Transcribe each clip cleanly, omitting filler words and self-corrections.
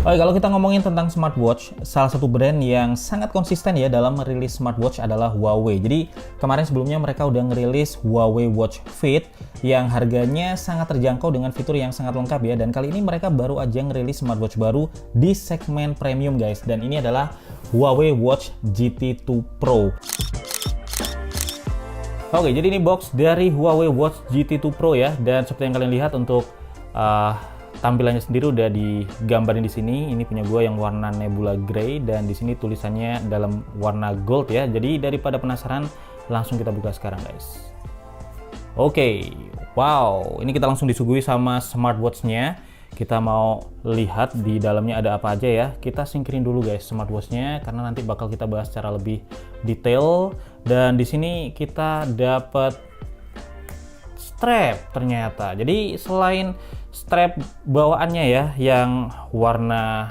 Oke, kalau kita ngomongin tentang smartwatch, salah satu brand yang sangat konsisten ya dalam merilis smartwatch adalah Huawei. Jadi kemarin sebelumnya mereka udah ngerilis Huawei Watch Fit yang harganya sangat terjangkau dengan fitur yang sangat lengkap ya. Dan kali ini mereka baru aja ngerilis smartwatch baru di segmen premium guys. Dan ini adalah Huawei Watch GT2 Pro. Oke, jadi ini box dari Huawei Watch GT2 Pro ya. Dan seperti yang kalian lihat untuk tampilannya sendiri udah digambarin di sini. Ini punya gue yang warna Nebula Grey dan di sini tulisannya dalam warna gold ya. Jadi daripada penasaran, langsung kita buka sekarang guys. Oke, wow, ini kita langsung disuguhi sama smartwatch-nya. Kita mau lihat di dalamnya ada apa aja ya. Kita singkirin dulu guys smartwatch-nya karena nanti bakal kita bahas secara lebih detail. Dan di sini kita dapat strap ternyata. Jadi selain strap bawaannya ya yang warna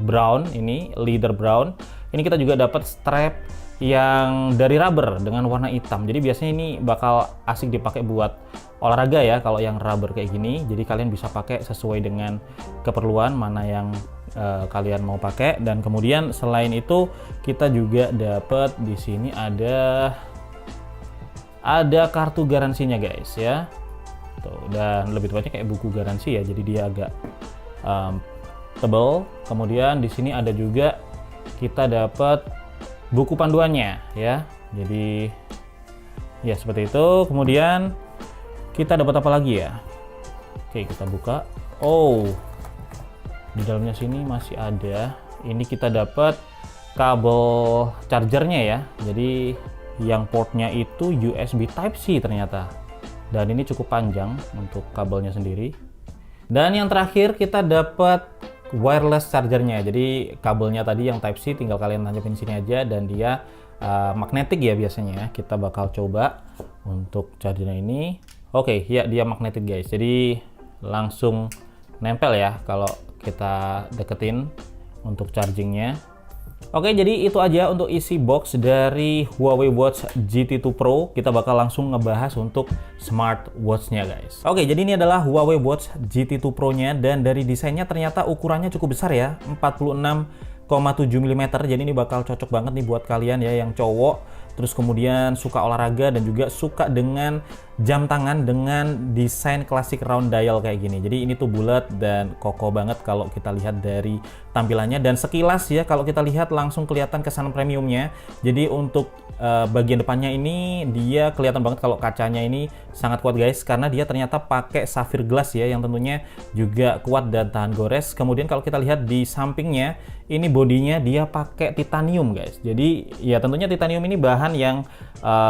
brown, ini leather brown, ini kita juga dapat strap yang dari rubber dengan warna hitam. Jadi biasanya ini bakal asik dipakai buat olahraga ya kalau yang rubber kayak gini. Jadi kalian bisa pakai sesuai dengan keperluan mana yang kalian mau pakai. Dan kemudian selain itu kita juga dapat di sini ada kartu garansinya guys ya. Tuh, dan lebih tepatnya kayak buku garansi ya, jadi dia agak tebal. Kemudian di sini ada juga kita dapat buku panduannya ya, jadi ya seperti itu. Kemudian kita dapat apa lagi ya? Oke, kita buka. Oh, di dalamnya sini masih ada, ini kita dapat kabel chargernya ya, jadi yang portnya itu USB Type-C ternyata. Dan ini cukup panjang untuk kabelnya sendiri. Dan yang terakhir kita dapat wireless chargernya. Jadi kabelnya tadi yang Type-C tinggal kalian tancapin sini aja dan dia magnetik ya biasanya. Kita bakal coba untuk chargernya ini. Oke, ya dia magnetik guys. Jadi langsung nempel ya kalau kita deketin untuk chargingnya. Oke, jadi itu aja untuk isi box dari Huawei Watch GT2 Pro. Kita bakal langsung ngebahas untuk smartwatch-nya guys. Oke, jadi ini adalah Huawei Watch GT2 Pro-nya dan dari desainnya ternyata ukurannya cukup besar ya, 46,7 mm. Jadi ini bakal cocok banget nih buat kalian ya yang cowok, terus kemudian suka olahraga dan juga suka dengan jam tangan dengan desain klasik round dial kayak gini. Jadi ini tuh bulat dan kokoh banget kalau kita lihat dari tampilannya, dan sekilas ya kalau kita lihat langsung kelihatan kesan premiumnya. Jadi untuk bagian depannya ini dia kelihatan banget kalau kacanya ini sangat kuat guys, karena dia ternyata pakai sapphire glass ya yang tentunya juga kuat dan tahan gores. Kemudian kalau kita lihat di sampingnya ini bodinya dia pakai titanium guys. Jadi ya tentunya titanium ini bahan yang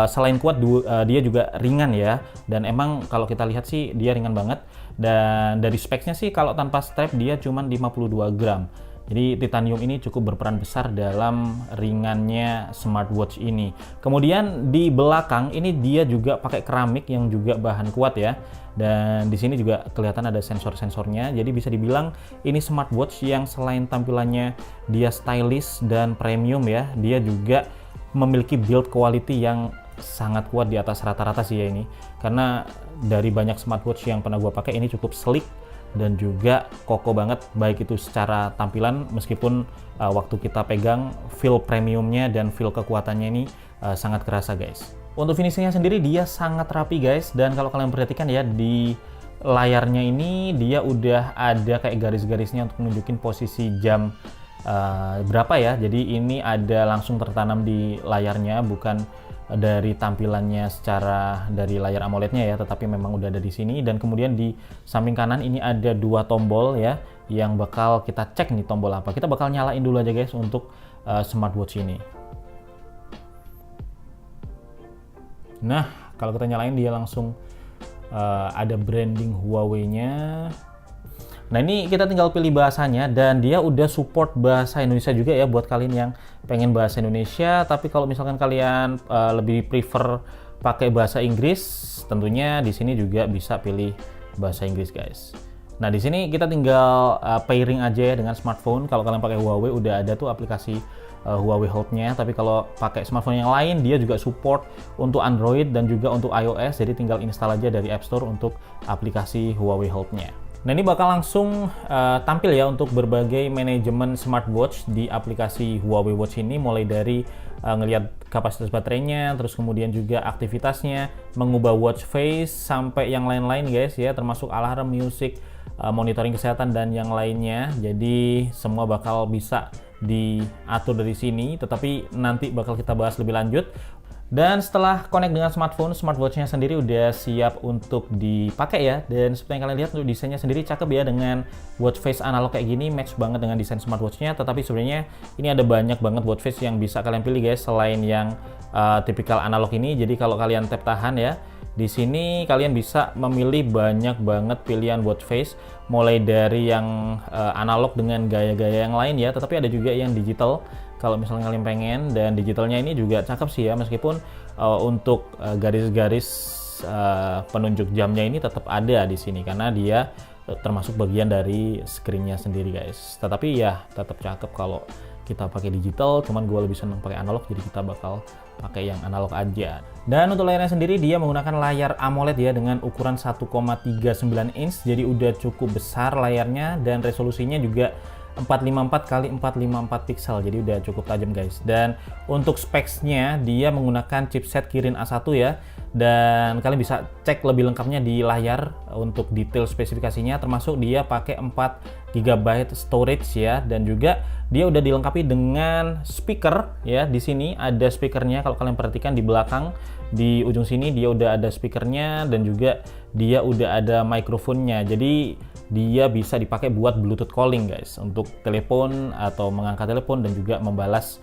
selain kuat dia juga ringan ya, dan emang kalau kita lihat sih dia ringan banget. Dan dari speksnya sih kalau tanpa strap dia cuma 52 gram. Jadi titanium ini cukup berperan besar dalam ringannya smartwatch ini. Kemudian di belakang ini dia juga pakai keramik yang juga bahan kuat ya. Dan di sini juga kelihatan ada sensor-sensornya. Jadi bisa dibilang ini smartwatch yang selain tampilannya dia stylish dan premium ya, dia juga memiliki build quality yang sangat kuat di atas rata-rata sih ya ini. Karena dari banyak smartwatch yang pernah gue pakai, ini cukup sleek dan juga kokoh banget, baik itu secara tampilan meskipun waktu kita pegang feel premiumnya dan feel kekuatannya ini sangat kerasa guys. Untuk finishingnya sendiri dia sangat rapi guys, dan kalau kalian perhatikan ya di layarnya ini dia udah ada kayak garis-garisnya untuk nunjukin posisi jam berapa ya. Jadi ini ada langsung tertanam di layarnya, bukan dari tampilannya secara dari layar AMOLED-nya ya, tetapi memang udah ada di sini. Dan kemudian di samping kanan ini ada dua tombol ya, yang bakal kita cek nih tombol apa. Kita bakal nyalain dulu aja guys untuk smartwatch ini. Nah, kalau kita nyalain dia langsung ada branding Huawei-nya. Nah ini kita tinggal pilih bahasanya, dan dia udah support bahasa Indonesia juga ya buat kalian yang pengen bahasa Indonesia. Tapi kalau misalkan kalian lebih prefer pakai bahasa Inggris, tentunya di sini juga bisa pilih bahasa Inggris guys. Nah di sini kita tinggal pairing aja ya dengan smartphone. Kalau kalian pakai Huawei udah ada tuh aplikasi Huawei Health-nya. Tapi kalau pakai smartphone yang lain dia juga support untuk Android dan juga untuk iOS. Jadi tinggal install aja dari App Store untuk aplikasi Huawei Health-nya. Nah, ini bakal langsung tampil ya untuk berbagai manajemen smartwatch di aplikasi Huawei Watch ini, mulai dari ngelihat kapasitas baterainya, terus kemudian juga aktivitasnya, mengubah watch face, sampai yang lain-lain guys ya, termasuk alarm, music, monitoring kesehatan, dan yang lainnya. Jadi semua bakal bisa diatur dari sini, tetapi nanti bakal kita bahas lebih lanjut. Dan setelah connect dengan smartphone, smartwatch-nya sendiri udah siap untuk dipakai ya. Dan seperti yang kalian lihat, untuk desainnya sendiri cakep ya, dengan watch face analog kayak gini, match banget dengan desain smartwatch-nya. Tetapi sebenarnya ini ada banyak banget watch face yang bisa kalian pilih guys, selain yang tipikal analog ini. Jadi kalau kalian tap tahan ya, di sini kalian bisa memilih banyak banget pilihan watch face, mulai dari yang analog dengan gaya-gaya yang lain ya, tetapi ada juga yang digital kalau misalnya kalian pengen. Dan digitalnya ini juga cakep sih ya, meskipun untuk garis-garis penunjuk jamnya ini tetap ada di sini karena dia termasuk bagian dari screen-nya sendiri guys. Tetapi ya tetap cakep kalau kita pakai digital, cuman gue lebih seneng pakai analog, jadi kita bakal pakai yang analog aja. Dan untuk layarnya sendiri dia menggunakan layar AMOLED ya, dengan ukuran 1,39 inch, jadi udah cukup besar layarnya, dan resolusinya juga 454 x 454 pixel, jadi udah cukup tajam guys. Dan untuk specs-nya dia menggunakan chipset Kirin A1 ya, dan kalian bisa cek lebih lengkapnya di layar untuk detail spesifikasinya, termasuk dia pakai 4 GB storage ya, dan juga dia udah dilengkapi dengan speaker ya. Di sini ada speakernya, kalau kalian perhatikan di belakang di ujung sini dia udah ada speakernya, dan juga dia udah ada mikrofonnya. Jadi dia bisa dipakai buat Bluetooth calling guys, untuk telepon atau mengangkat telepon, dan juga membalas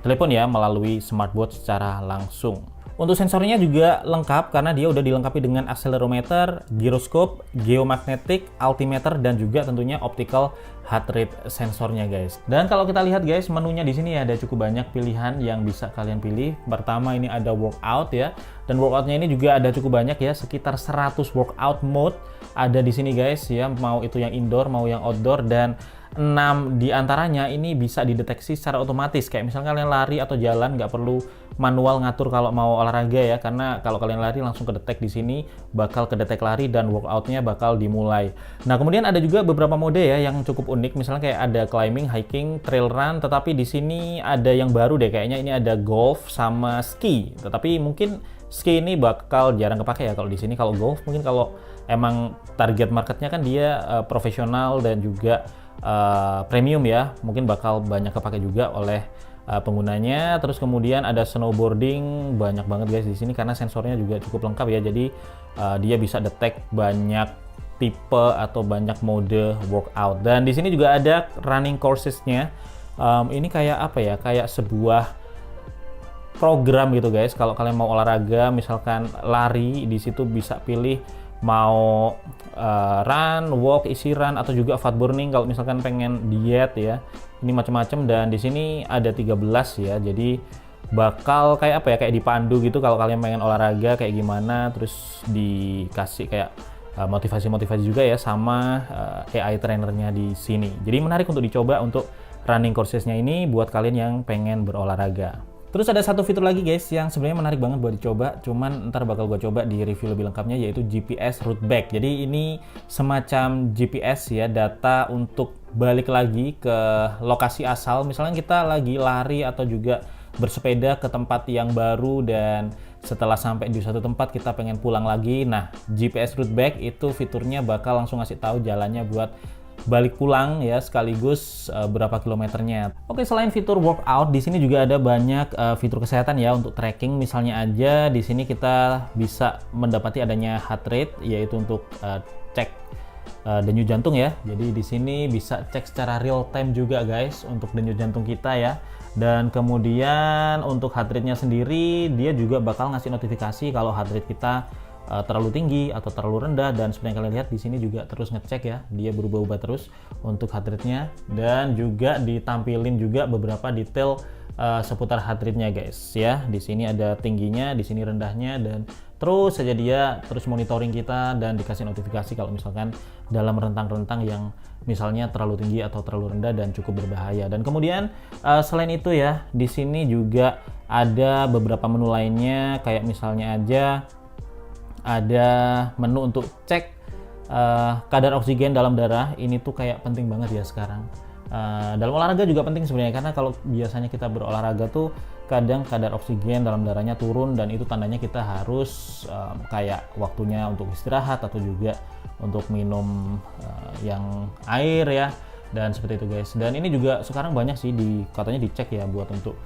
telepon ya melalui smartwatch secara langsung. Untuk sensornya juga lengkap karena dia udah dilengkapi dengan accelerometer, gyroscope, geomagnetic, altimeter, dan juga tentunya optical heart rate sensornya guys. Dan kalau kita lihat guys, menunya di sini ada cukup banyak pilihan yang bisa kalian pilih. Pertama ini ada workout ya, dan workoutnya ini juga ada cukup banyak ya, sekitar 100 workout mode ada di sini guys ya, mau itu yang indoor mau yang outdoor, dan 6 diantaranya ini bisa dideteksi secara otomatis. Kayak misalnya kalian lari atau jalan, nggak perlu manual ngatur kalau mau olahraga ya, karena kalau kalian lari langsung kedetek di sini, bakal kedetek lari dan workoutnya bakal dimulai. Nah kemudian ada juga beberapa mode ya yang cukup unik, misalnya kayak ada climbing, hiking, trail run, tetapi di sini ada yang baru deh kayaknya, ini ada golf sama ski. Tetapi mungkin ski ini bakal jarang kepake ya kalau di sini. Kalau golf mungkin kalau emang target marketnya kan dia profesional dan juga premium ya, mungkin bakal banyak kepake juga oleh penggunanya. Terus kemudian ada snowboarding, banyak banget guys di sini karena sensornya juga cukup lengkap ya. Jadi dia bisa detect banyak tipe atau banyak mode workout. Dan di sini juga ada running coursesnya. Ini kayak apa ya? Kayak sebuah program gitu guys. Kalau kalian mau olahraga, misalkan lari, di situ bisa pilih mau run, walk, easy run, atau juga fat burning kalau misalkan pengen diet ya. Ini macam-macam, dan di sini ada 13 ya. Jadi bakal kayak apa ya, kayak dipandu gitu kalau kalian pengen olahraga kayak gimana, terus dikasih kayak motivasi-motivasi juga ya sama AI trainernya di sini. Jadi menarik untuk dicoba untuk running coursesnya ini buat kalian yang pengen berolahraga. Terus ada satu fitur lagi guys yang sebenarnya menarik banget buat dicoba, cuman ntar bakal gue coba di review lebih lengkapnya, yaitu GPS route back. Jadi ini semacam GPS ya, data untuk balik lagi ke lokasi asal. Misalnya kita lagi lari atau juga bersepeda ke tempat yang baru, dan setelah sampai di suatu tempat kita pengen pulang lagi. Nah, GPS route back itu fiturnya bakal langsung ngasih tahu jalannya buat balik pulang ya, sekaligus berapa kilometernya. Oke, selain fitur workout, di sini juga ada banyak fitur kesehatan ya untuk tracking. Misalnya aja di sini kita bisa mendapati adanya heart rate, yaitu untuk cek denyut jantung ya. Jadi di sini bisa cek secara real time juga guys untuk denyut jantung kita ya. Dan kemudian untuk heart rate-nya sendiri, dia juga bakal ngasih notifikasi kalau heart rate kita terlalu tinggi atau terlalu rendah. Dan seperti yang kalian lihat di sini juga terus ngecek ya, dia berubah-ubah terus untuk heart rate-nya, dan juga ditampilin juga beberapa detail seputar heart rate-nya guys ya. Di sini ada tingginya, di sini rendahnya, dan terus saja dia terus monitoring kita dan dikasih notifikasi kalau misalkan dalam rentang-rentang yang misalnya terlalu tinggi atau terlalu rendah dan cukup berbahaya. Dan kemudian selain itu ya, di sini juga ada beberapa menu lainnya, kayak misalnya aja ada menu untuk cek kadar oksigen dalam darah ini tuh kayak penting banget ya sekarang. Dalam olahraga juga penting sebenarnya, karena kalau biasanya kita berolahraga tuh kadang kadar oksigen dalam darahnya turun, dan itu tandanya kita harus kayak waktunya untuk istirahat atau juga untuk minum yang air ya, dan seperti itu guys. Dan ini juga sekarang banyak sih katanya dicek ya buat untuk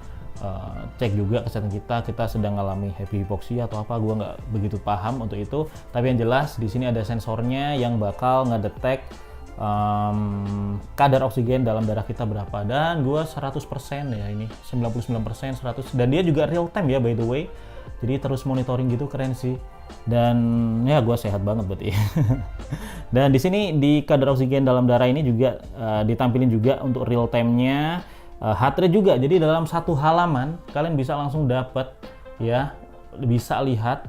cek juga kesehatan kita sedang mengalami hypoxia atau apa, gua nggak begitu paham untuk itu. Tapi yang jelas di sini ada sensornya yang bakal ngedetek kadar oksigen dalam darah kita berapa, dan gua 100% ya, ini 99%, 100, dan dia juga real time ya by the way, jadi terus monitoring gitu, keren sih. Dan ya gua sehat banget berarti. Dan di sini di kadar oksigen dalam darah ini juga ditampilin juga untuk real time-nya, heart rate juga. Jadi dalam satu halaman kalian bisa langsung dapat ya, bisa lihat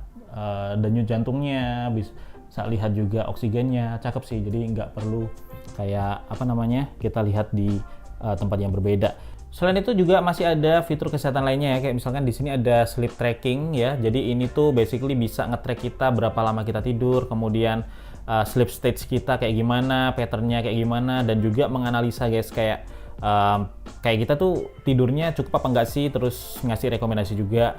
denyut jantungnya, bisa lihat juga oksigennya, cakep sih. Jadi nggak perlu kayak apa namanya kita lihat di tempat yang berbeda. Selain itu juga masih ada fitur kesehatan lainnya ya, kayak misalkan di sini ada sleep tracking ya. Jadi ini tuh basically bisa nge-track kita berapa lama kita tidur, kemudian sleep stage kita kayak gimana, patternnya kayak gimana, dan juga menganalisa guys kayak kita tuh tidurnya cukup apa enggak sih, terus ngasih rekomendasi juga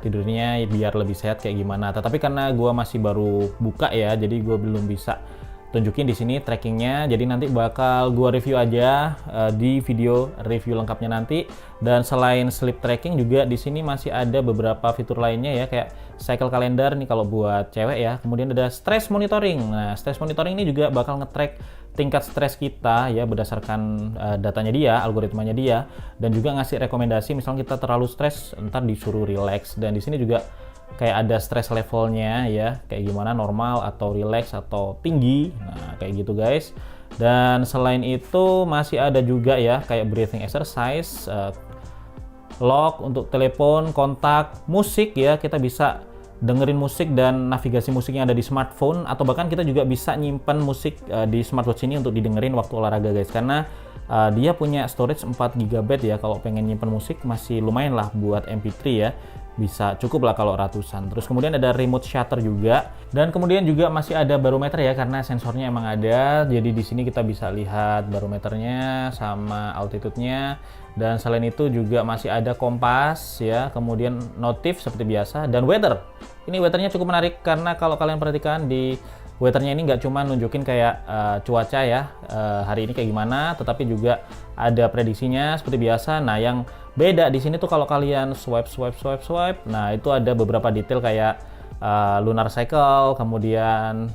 tidurnya biar lebih sehat kayak gimana. Tetapi karena gue masih baru buka ya, jadi gue belum bisa tunjukin di sini trackingnya. Jadi nanti bakal gue review aja di video review lengkapnya nanti. Dan selain sleep tracking juga di sini masih ada beberapa fitur lainnya ya, kayak cycle calendar nih kalau buat cewek ya. Kemudian ada stress monitoring. Nah, stress monitoring ini juga bakal nge-track tingkat stres kita ya berdasarkan datanya dia, algoritmanya dia, dan juga ngasih rekomendasi misalnya kita terlalu stres, ntar disuruh relax. Dan di sini juga kayak ada stress levelnya ya, kayak gimana, normal atau relax atau tinggi. Nah, kayak gitu guys. Dan selain itu masih ada juga ya kayak breathing exercise, lock untuk telepon, kontak, musik ya, kita bisa dengerin musik dan navigasi musik yang ada di smartphone, atau bahkan kita juga bisa nyimpan musik di smartwatch ini untuk didengerin waktu olahraga guys, karena dia punya storage 4 GB ya. Kalau pengen nyimpan musik masih lumayan lah buat MP3 ya, bisa cukup lah kalau ratusan. Terus kemudian ada remote shutter juga, dan kemudian juga masih ada barometer ya, karena sensornya emang ada. Jadi di sini kita bisa lihat barometernya sama altitude-nya. Dan selain itu juga masih ada kompas ya, kemudian notif seperti biasa, dan weather. Ini weathernya cukup menarik karena kalau kalian perhatikan di weathernya ini nggak cuma nunjukin kayak cuaca ya, hari ini kayak gimana, tetapi juga ada prediksinya seperti biasa. Nah, yang beda di sini tuh kalau kalian swipe, nah itu ada beberapa detail kayak lunar cycle, kemudian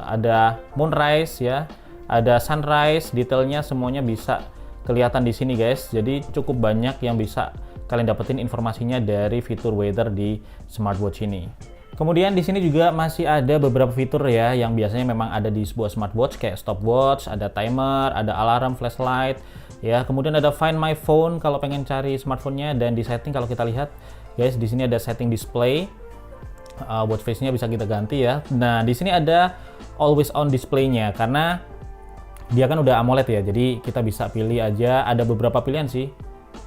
ada moonrise ya, ada sunrise, detailnya semuanya bisa kelihatan di sini guys. Jadi cukup banyak yang bisa kalian dapetin informasinya dari fitur weather di smartwatch ini. Kemudian di sini juga masih ada beberapa fitur ya yang biasanya memang ada di sebuah smartwatch, kayak stopwatch, ada timer, ada alarm, flashlight ya. Kemudian ada find my phone kalau pengen cari smartphone-nya, dan di setting kalau kita lihat guys, di sini ada setting display. Watch face-nya bisa kita ganti ya. Nah, di sini ada always on display-nya karena dia kan udah AMOLED ya, jadi kita bisa pilih aja, ada beberapa pilihan sih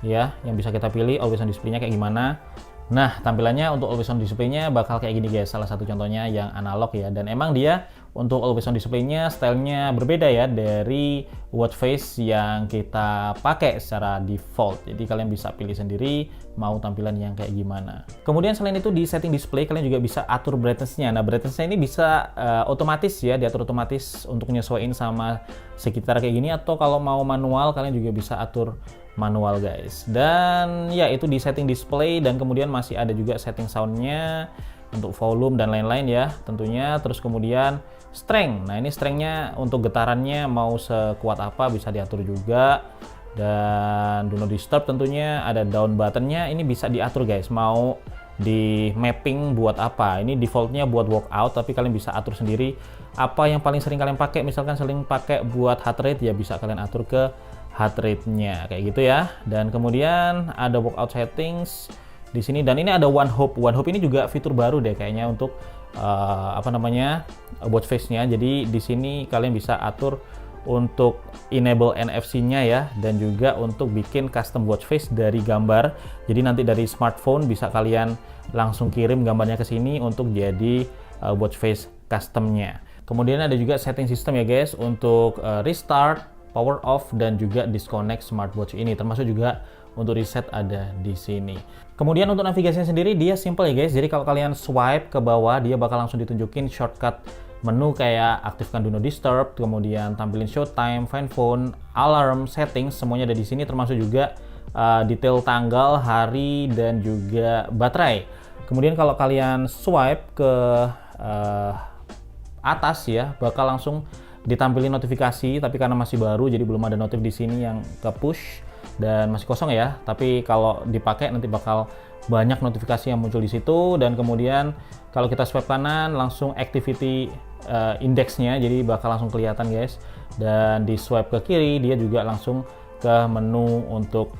ya yang bisa kita pilih always on display-nya kayak gimana. Nah, tampilannya untuk always on display-nya bakal kayak gini guys, salah satu contohnya yang analog ya. Dan emang dia untuk always on display-nya stylenya berbeda ya dari watch face yang kita pakai secara default. Jadi kalian bisa pilih sendiri mau tampilan yang kayak gimana. Kemudian selain itu di setting display kalian juga bisa atur brightness-nya. Nah, brightness-nya ini bisa otomatis ya, diatur otomatis untuk nyesuaiin sama sekitar kayak gini, atau kalau mau manual kalian juga bisa atur manual guys. Dan ya itu di setting display, dan kemudian masih ada juga setting soundnya untuk volume dan lain-lain ya tentunya. Terus kemudian strength, nah ini strengthnya untuk getarannya mau sekuat apa bisa diatur juga. Dan do not disturb tentunya, ada down buttonnya, ini bisa diatur guys mau di mapping buat apa. Ini defaultnya buat workout, tapi kalian bisa atur sendiri apa yang paling sering kalian pakai. Misalkan sering pakai buat heart rate ya bisa kalian atur ke heart rate-nya kayak gitu ya. Dan kemudian ada workout settings di sini, dan ini ada One Hop. One Hop ini juga fitur baru deh kayaknya untuk watch face-nya. Jadi di sini kalian bisa atur untuk enable NFC-nya ya, dan juga untuk bikin custom watch face dari gambar. Jadi nanti dari smartphone bisa kalian langsung kirim gambarnya ke sini untuk jadi watch face custom-nya. Kemudian ada juga setting system ya guys untuk restart, power off, dan juga disconnect smartwatch ini, termasuk juga untuk reset ada di sini. Kemudian untuk navigasinya sendiri dia simple ya guys. Jadi kalau kalian swipe ke bawah dia bakal langsung ditunjukin shortcut menu kayak aktifkan do not disturb, kemudian tampilin showtime, find phone, alarm, settings, semuanya ada di sini, termasuk juga detail tanggal, hari, dan juga baterai. Kemudian kalau kalian swipe ke atas ya bakal langsung ditampilin notifikasi, tapi karena masih baru jadi belum ada notif di sini yang ke push dan masih kosong ya. Tapi kalau dipakai nanti bakal banyak notifikasi yang muncul di situ. Dan kemudian kalau kita swipe kanan langsung activity indexnya, jadi bakal langsung kelihatan guys. Dan di swipe ke kiri dia juga langsung ke menu untuk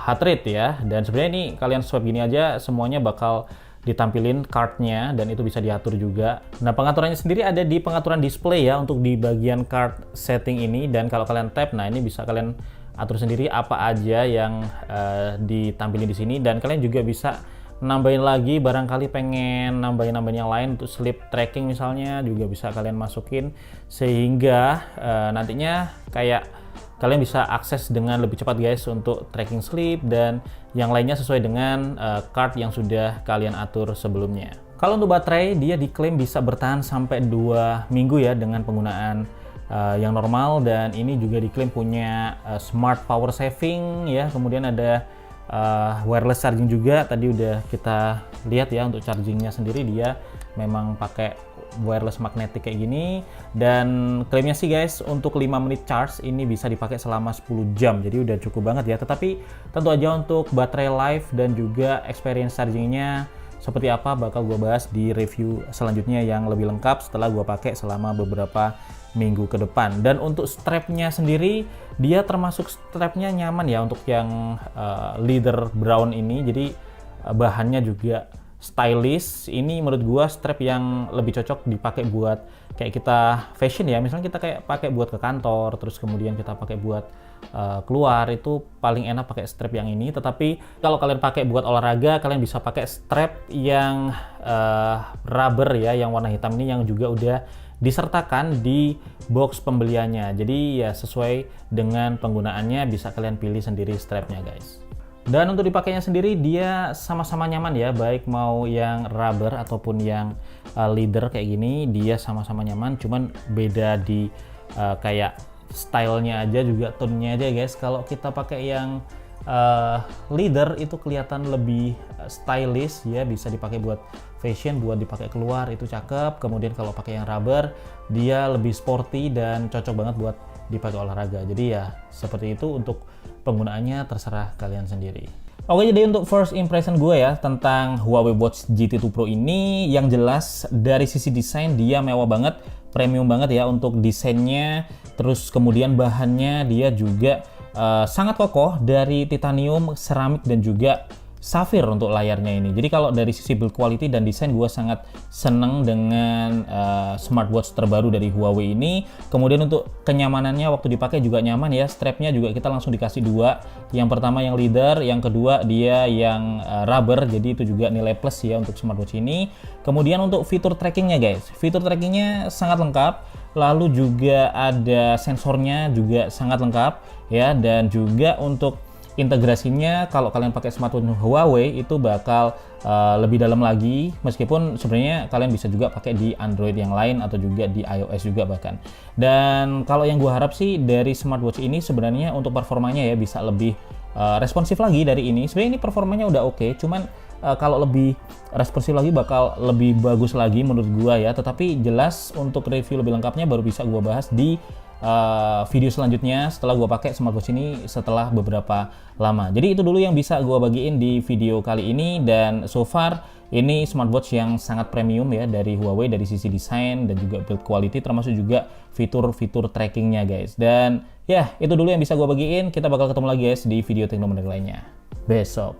heart rate ya. Dan sebenarnya ini kalian swipe gini aja semuanya bakal ditampilin card-nya dan itu bisa diatur juga. Nah, pengaturannya sendiri ada di pengaturan display ya untuk di bagian card setting ini. Dan kalau kalian tap, nah ini bisa kalian atur sendiri apa aja yang ditampilin di sini. Dan kalian juga bisa nambahin lagi, barangkali pengen nambahin yang lain untuk sleep tracking misalnya juga bisa kalian masukin, sehingga nantinya kayak kalian bisa akses dengan lebih cepat guys untuk tracking sleep dan yang lainnya sesuai dengan card yang sudah kalian atur sebelumnya. Kalau untuk baterai dia diklaim bisa bertahan sampai 2 minggu ya dengan penggunaan yang normal, dan ini juga diklaim punya smart power saving ya. Kemudian ada wireless charging juga, tadi udah kita lihat ya. Untuk chargingnya sendiri dia memang pakai wireless magnetic kayak gini, dan klaimnya sih guys untuk 5 menit charge ini bisa dipakai selama 10 jam, jadi udah cukup banget ya. Tetapi tentu aja untuk baterai life dan juga experience chargingnya seperti apa bakal gue bahas di review selanjutnya yang lebih lengkap setelah gue pakai selama beberapa minggu ke depan. Dan untuk strapnya sendiri dia termasuk strapnya nyaman ya untuk yang leather brown ini, jadi bahannya juga stylish. Ini menurut gua strap yang lebih cocok dipakai buat kayak kita fashion ya, misalnya kita kayak pakai buat ke kantor, terus kemudian kita pakai buat keluar, itu paling enak pakai strap yang ini. Tetapi kalau kalian pakai buat olahraga kalian bisa pakai strap yang rubber ya, yang warna hitam ini, yang juga udah disertakan di box pembeliannya. Jadi ya sesuai dengan penggunaannya bisa kalian pilih sendiri strapnya guys. Dan untuk dipakainya sendiri dia sama-sama nyaman ya, baik mau yang rubber ataupun yang leather kayak gini dia sama-sama nyaman, cuman beda di kayak stylenya aja, juga tone-nya aja guys. Kalau kita pakai yang leather itu kelihatan lebih stylish ya, bisa dipakai buat fashion, buat dipakai keluar itu cakep. Kemudian kalau pakai yang rubber dia lebih sporty dan cocok banget buat dipakai olahraga. Jadi ya seperti itu, untuk penggunaannya terserah kalian sendiri. Oke, jadi untuk first impression gue ya tentang Huawei Watch GT2 Pro ini, yang jelas dari sisi desain dia mewah banget, premium banget ya untuk desainnya. Terus kemudian bahannya dia juga sangat kokoh dari titanium, seramik, dan juga safir untuk layarnya ini. Jadi kalau dari sisi build quality dan desain gue sangat seneng dengan smartwatch terbaru dari Huawei ini. Kemudian untuk kenyamanannya waktu dipakai juga nyaman ya. Strapnya juga kita langsung dikasih 2. Yang pertama yang leather, yang kedua dia yang rubber. Jadi itu juga nilai plus ya untuk smartwatch ini. Kemudian untuk fitur trackingnya guys, fitur trackingnya sangat lengkap. Lalu juga ada sensornya juga sangat lengkap ya, dan juga untuk integrasinya kalau kalian pakai smartwatch Huawei itu bakal lebih dalam lagi, meskipun sebenarnya kalian bisa juga pakai di Android yang lain atau juga di iOS juga bahkan. Dan kalau yang gue harap sih dari smartwatch ini sebenarnya untuk performanya ya bisa lebih responsif lagi dari ini. Sebenarnya ini performanya udah oke, cuman kalau lebih responsif lagi bakal lebih bagus lagi menurut gua ya. Tetapi jelas untuk review lebih lengkapnya baru bisa gua bahas di video selanjutnya setelah gua pakai smartwatch ini setelah beberapa lama. Jadi itu dulu yang bisa gua bagiin di video kali ini, dan so far ini smartwatch yang sangat premium ya dari Huawei dari sisi desain dan juga build quality, termasuk juga fitur-fitur trackingnya guys. Dan ya itu dulu yang bisa gua bagiin. Kita bakal ketemu lagi guys di video teknologi lainnya besok.